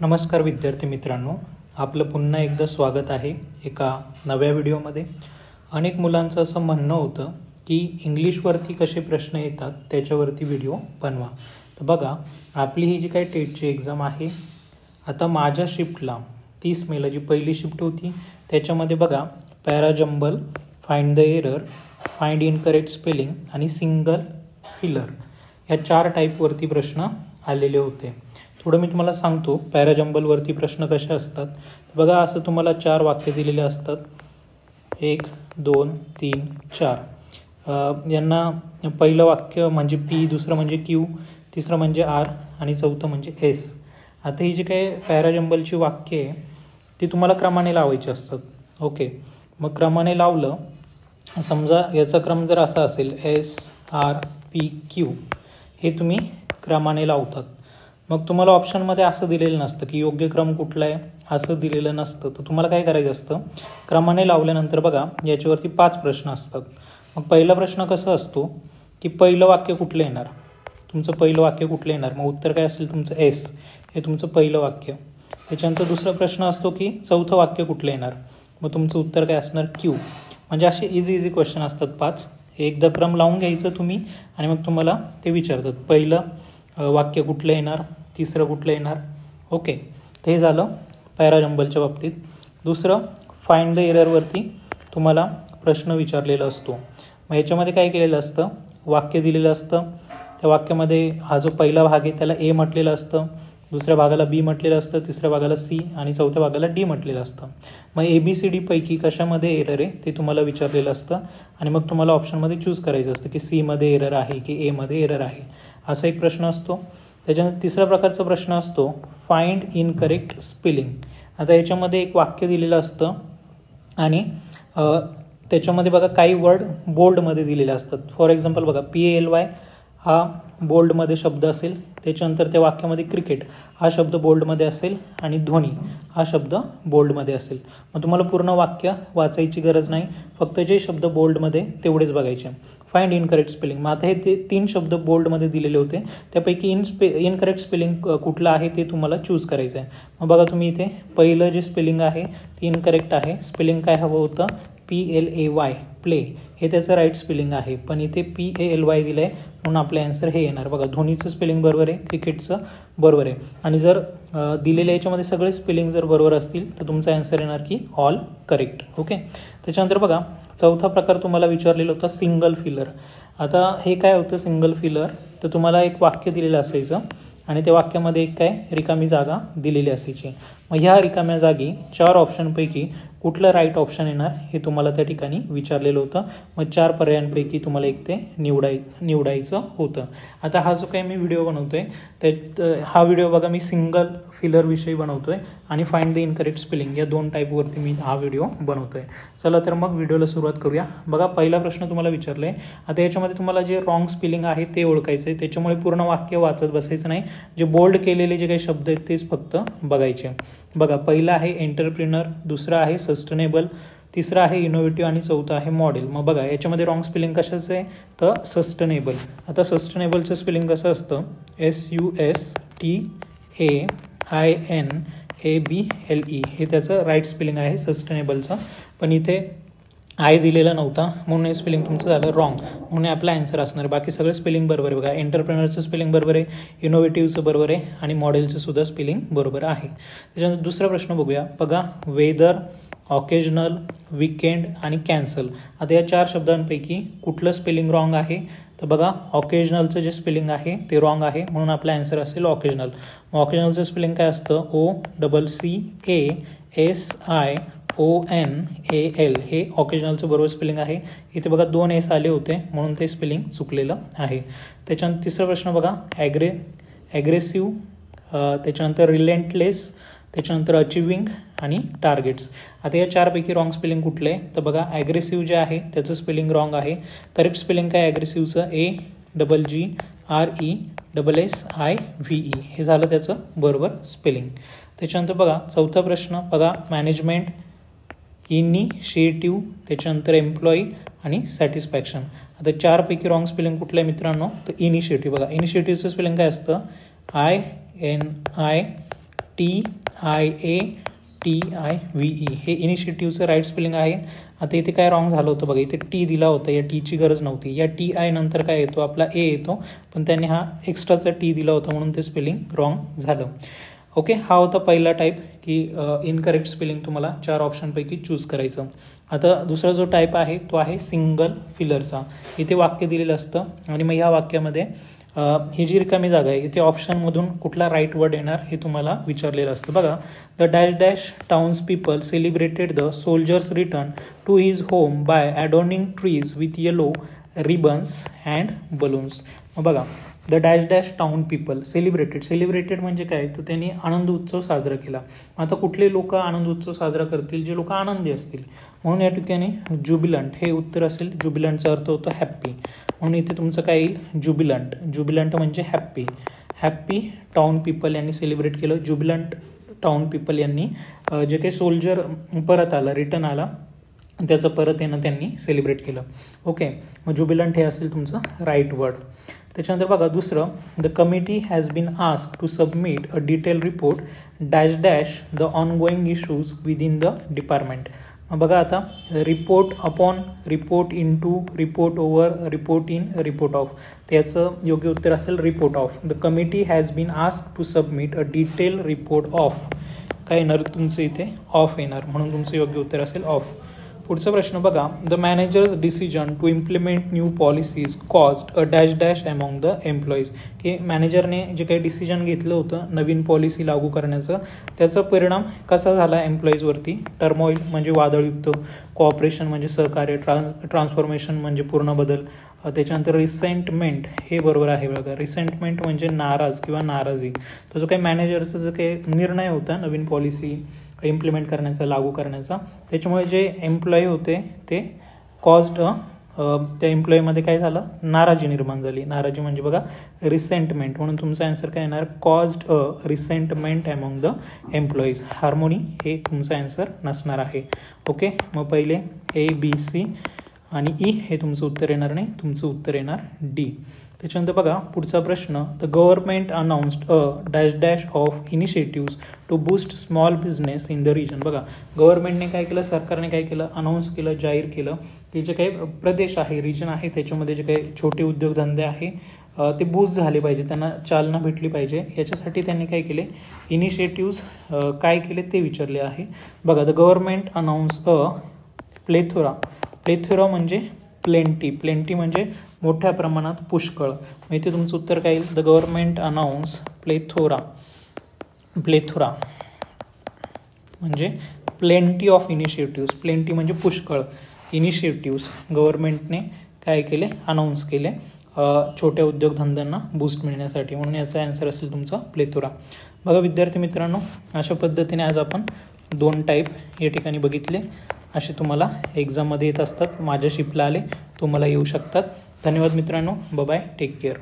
नमस्कार विद्यार्थी मित्रांनो, आपलं पुन्हा एकदा स्वागत आहे एका नव्या व्हिडिओमध्ये। अनेक मुलांचं असं म्हणणं होतं की इंग्लिशवरती कसे प्रश्न येतात त्याच्यावरती व्हिडिओ बनवा। तर बघा, आपली ही जी काही टेटची एक्झाम आहे, आता माझ्या शिफ्टला 30 मेला जी पहिली शिफ्ट होती त्याच्यामध्ये बघा parajumble, find the error, find incorrect spelling आणि सिंगल फिलर या 4 टाईपवरती प्रश्न आलेले होते। थोडं मी तुम्हाला सांगतो पॅराजंबलवरती प्रश्न कसे असतात। बघा, असं तुम्हाला 4 वाक्य दिलेले असतात, 1 2 3 4। यांना पहिलं वाक्य म्हणजे पी, दुसरं म्हणजे क्यू, तिसरं म्हणजे आर आणि चौथं म्हणजे एस। आता ही जी काही पॅराजंबलची वाक्य आहे ती तुम्हाला क्रमाने लावायची असतात। ओके, मग क्रमाने लावलं, समजा याचा क्रम जर असा असेल एस आर पी क्यू, हे तुम्ही क्रमाने लावतात। मग तुम्हाला ऑप्शनमध्ये असं दिलेलं नसतं की योग्य क्रम कुठला आहे, असं दिलेलं नसतं। तर तुम्हाला काय करायचं असतं, क्रमाने लावल्यानंतर बघा याच्यावरती 5 प्रश्न असतात। मग पहिला प्रश्न कसा असतो की पहिलं वाक्य कुठलं येणार, तुमचं पहिलं वाक्य कुठलं येणार, मग उत्तर काय असेल तुमचं एस, हे तुमचं पहिलं वाक्य। त्याच्यानंतर दुसरा प्रश्न असतो की चौथं वाक्य कुठलं येणार, मग तुमचं उत्तर काय असणार क्यू। म्हणजे असे इझी क्वेश्चन असतात 5। एकदा क्रम लावून घ्यायचं तुम्ही आणि मग तुम्हाला ते विचारतात पहिलं वाक्य कुठलं येणार, तिसरं कुठलं येणार। ओके, ते झालं पॅराजंबलच्या बाबतीत। दुसरं फाइंड द एररवरती तुम्हाला प्रश्न विचारलेला असतो। मग याच्यामध्ये काय केलेलं असतं, वाक्य दिलेलं असतं, त्या वाक्यामध्ये हा जो पहिला भाग आहे त्याला ए म्हटलेलं असतं, दुसऱ्या भागाला बी म्हटलेलं असतं, तिसऱ्या भागाला सी आणि चौथ्या भागाला डी म्हटलेलं असतं। मग ABCD पैकी कशामध्ये एरर आहे ते तुम्हाला विचारलेलं असतं आणि मग तुम्हाला ऑप्शनमध्ये चूज करायचं असतं की सी मध्ये एरर आहे की ए मध्ये एरर आहे, असा एक प्रश्न असतो। त्याच्यानंतर तिसऱ्या प्रकारचा प्रश्न असतो फाइंड इनकरेक्ट स्पेलिंग। आता याच्यामध्ये एक वाक्य दिलेलं असतं आणि त्याच्यामध्ये बघा काही वर्ड बोल्डमध्ये दिलेले असतात। फॉर एक्झाम्पल बघा PALY हा बोल्डमध्ये शब्द असेल, त्याच्यानंतर त्या वाक्यामध्ये क्रिकेट हा शब्द बोल्डमध्ये असेल आणि ध्वनी हा शब्द बोल्डमध्ये असेल। मग तुम्हाला पूर्ण वाक्य वाचायची गरज नाही, फक्त जे शब्द बोल्डमध्ये तेवढेच बघायचे। फाइंड इनकरेक्ट स्पेलिंग, मग आता हे ते 3 शब्द बोल्डमध्ये दिलेले होते, त्यापैकी इनकरेक्ट स्पेलिंग कुठलं आहे ते तुम्हाला चूज करायचं आहे। मग बघा तुम्ही इथे पहिलं जे स्पेलिंग आहे ते इनकरेक्ट आहे। स्पेलिंग काय हवं होतं, PLAY प्ले, हे त्याचं राईट स्पेलिंग आहे, पण इथे PALY दिलं आहे म्हणून आपलं आन्सर हे येणार। बघा ध्वनीचं स्पेलिंग बरोबर आहे, क्रिकेटचं बरोबर आहे आणि जर दिलेल्या याच्यामध्ये सगळे स्पेलिंग जर बरोबर असतील तर तुमचा आन्सर येणार की ऑल करेक्ट। ओके, त्याच्यानंतर बघा चौथा प्रकार तुम्हाला विचारलेला होता सिंगल फिलर। आता हे काय होतं सिंगल फिलर, तर तुम्हाला एक वाक्य दिलेलं असायचं आणि त्या वाक्यामध्ये एक काय रिकामी जागा दिलेली असायची। मग ह्या रिकाम्या जागी 4 ऑप्शनपैकी कुठलं राईट ऑप्शन येणार हे तुम्हाला त्या ठिकाणी विचारलेलं होतं। मग 4 पर्यायांपैकी तुम्हाला एक ते निवडायचं होतं। आता हा जो काही मी व्हिडिओ बनवतोय हा व्हिडिओ बघा मी सिंगल फिलर विषयी बनवतोय आणि फाइंड द इनकरेक्ट स्पेलिंग या 2 टाईपवरती मी हा व्हिडिओ बनवतोय। चला तर मग व्हिडिओला सुरुवात करूया। बघा पहिला प्रश्न तुम्हाला विचारलाय, आता याच्यामध्ये तुम्हाला जे रॉंग स्पेलिंग आहे ते ओळखायचं आहे, त्याच्यामुळे पूर्ण वाक्य वाचत बसायचं नाही, जे बोल्ड केलेले जे काही शब्द आहेत तेच फक्त बघायचे। बघा पहिला आहे एंटरप्रिनर, दुसरा आहे सस्टेनेबल, तिसरा आहे इनोव्हेटिव्ह आणि चौथा आहे मॉडेल। मग बघा याच्यामध्ये रॉंग स्पेलिंग कशाचं आहे, तर सस्टेनेबल। आता सस्टेनेबलचं स्पेलिंग कसं असतं, SUSTAINABLE, हे त्याचं राईट स्पेलिंग आहे सस्टेनेबलचं, पण इथे आय दिलेला नव्हता म्हणून हे स्पेलिंग तुमचं झालं रॉंग, म्हणून आपला आन्सर असणार। बाकी सगळं स्पेलिंग बरोबर आहे। बघा एंटरप्रेनरचं स्पेलिंग बरोबर आहे, इनोव्हेटिव्हचं बरोबर आहे आणि मॉडेलचं सुद्धा स्पेलिंग बरोबर आहे। त्याच्यानंतर दुसरा प्रश्न बघूया। बघा वेदर, ऑकेजनल, वीकेंड आणि कॅन्सल, आता या 4 शब्दांपैकी कुठलं स्पेलिंग रॉंग आहे, तर बघा ऑकेजनलचं जे स्पेलिंग आहे ते रॉंग आहे म्हणून आपला आन्सर असेल ऑकेजनल। ऑकेजनलचं स्पेलिंग काय असतं, OCCASIONAL, हे ऑकेजनलचं बरोबर स्पेलिंग आहे। इथे बघा 2 एस आले होते म्हणून ते स्पेलिंग चुकलेलं आहे। त्याच्यानंतर तिसरा प्रश्न बघा ॲग्रेसिव्ह, त्याच्यानंतर रिलेंटलेस, त्याच्यानंतर अचिव्हिंग आणि टार्गेट्स। आता या 4 पैकी रॉंग स्पेलिंग कुठलं आहे, तर बघा ॲग्रेसिव्ह जे आहे त्याचं स्पेलिंग रॉंग आहे। करेक्ट स्पेलिंग काय ॲग्रेसिव्हचं, AGGRESSIVE, हे झालं त्याचं बरोबर स्पेलिंग। त्याच्यानंतर बघा चौथा प्रश्न, बघा मॅनेजमेंट, इनिशिएटिव्ह, त्याच्यानंतर एम्प्लॉई आणि सॅटिस्फॅक्शन। आता 4 पैकी रॉंग स्पेलिंग कुठलं आहे मित्रांनो, तर इनिशिएटिव्ह। बघा इनिशिएटिव्हचं स्पेलिंग काय असतं, TIATIVE हे इनिशिएटिव्हचं राईट स्पेलिंग आहे. आता इथे काय रॉंग झालं होतं बघा, इथे टी दिला होता, या टीची गरज नव्हती. या TI नंतर काय येतो आपला ए येतो, पण त्यांनी हा एक्स्ट्राचा टी दिला होता म्हणून ते स्पेलिंग रॉंग झालं. ओके, हा होता पहिला टाईप की इनकरेक्ट स्पेलिंग तुम्हाला 4 ऑप्शनपैकी चूज करायचं. आता दुसरा जो टाईप आहे तो आहे सिंगल फिलरचा. इथे वाक्य दिलेलं असतं आणि मग ह्या वाक्यामध्ये ही जी रिकामी जागा आहे इथे ऑप्शनमधून कुठला राईट वर्ड येणार हे तुम्हाला विचारलेलं असतं. बघा, the dash dash towns people celebrated the soldiers return to his home by adorning trees with yellow ribbons and balloons. मग बघा, the dash dash town people celebrated म्हणजे काय, तर त्यांनी आनंद उत्सव साजरा केला. आता कुठले लोक आनंद उत्सव साजरा करतील, जे लोक आनंदी असतील. म्हणून या ठिकाणी जुबिलंट हे उत्तर असेल. जुबिलंटचा अर्थ होतो हॅप्पी, म्हणून इथे तुमचं काय येईल, जुबिलंट म्हणजे हॅप्पी टाउन पीपल यांनी सेलिब्रेट केलं. जुबिलंट टाउन पीपल यांनी जे काही सोल्जर परत आला, रिटर्न आला, त्याचं परत येणं त्यांनी सेलिब्रेट केलं. ओके, मग जुबिलंट हे असेल तुमचं राईट वर्ड. त्याच्यानंतर बघा दुसरं, the committee has been ask to submit a detail report dash dash the ongoing issues within the department. मग बघा आता, report upon, report into, report over, report in, report of. त्याचं योग्य उत्तर असेल report of. The committee has been ask to submit a detail report of. काय येणार तुमचं इथे, ऑफ येणार, म्हणून तुमचं योग्य उत्तर असेल ऑफ. पुढचा प्रश्न बघा, the manager's decision to implement new policies caused a dash dash among the employees. की मॅनेजरने जे काही डिसिजन घेतलं होतं नवीन पॉलिसी लागू करण्याचं, त्याचा परिणाम कसा झाला एम्प्लॉईजवरती. टर्मॉईल म्हणजे वादळयुक्त, कोऑपरेशन म्हणजे सहकार्य, ट्रान्सफॉर्मेशन म्हणजे पूर्ण बदल. त्याच्यानंतर रिसेंटमेंट हे बरोबर आहे बघा. रिसेंटमेंट म्हणजे नाराज किंवा नाराजी. तर जो काही मॅनेजरचा जो काही निर्णय होता नवीन पॉलिसी इम्प्लिमेंट करण्याचा, लागू करण्याचा, त्याच्यामुळे जे एम्प्लॉई होते ते कॉज्ड, त्या एम्प्लॉईमध्ये काय झालं, नाराजी निर्माण झाली. नाराजी म्हणजे बघा रिसेंटमेंट, म्हणून तुमचा आन्सर काय येणार, caused a resentment among the employees. Harmony हे तुमचा आन्सर नसणार आहे. ओके, मग पहिले ABC आणि ई हे तुमचं उत्तर येणार नाही, तुमचं उत्तर येणार D. त्याच्यानंतर बघा पुढचा प्रश्न, the government announced a dash dash of initiatives to boost small business in the region. बघा, गव्हर्नमेंटने काय केलं, सरकारने काय केलं, अनाऊन्स केलं, जाहीर केलं की जे काही प्रदेश आहे, रिजन आहे, त्याच्यामध्ये जे काही छोटे उद्योगधंदे आहे ते बूस्ट झाले पाहिजे, त्यांना चालना भेटली पाहिजे. याच्यासाठी त्यांनी काय केले, इनिशिएटिव्स काय केले ते विचारले आहे. बघा, the government announce a plethora म्हणजे प्लेंटी म्हणजे मोठ्या प्रमाणात, पुष्कळ. मग इथे तुमचं उत्तर काय येईल, द गव्हर्नमेंट अनाउन्स प्लेथोरा म्हणजे प्लेंटी ऑफ इनिशिएटिव्स. प्लेंटी म्हणजे पुष्कळ, इनिशिएटिव्स गव्हर्नमेंटने काय केले, अनाऊन्स केले छोट्या उद्योगधंद्यांना बूस्ट मिळण्यासाठी, म्हणून याचा आन्सर असेल तुमचा प्लेथोरा. बघा विद्यार्थी मित्रांनो, अशा पद्धतीने आज आपण 2 टाईप या ठिकाणी बघितले. असे तुम्हाला एक्झाममध्ये येत असतात, माझ्या शिपला आले तुम्हाला येऊ शकतात. धन्यवाद मित्रांनो, बाय, टेक केअर.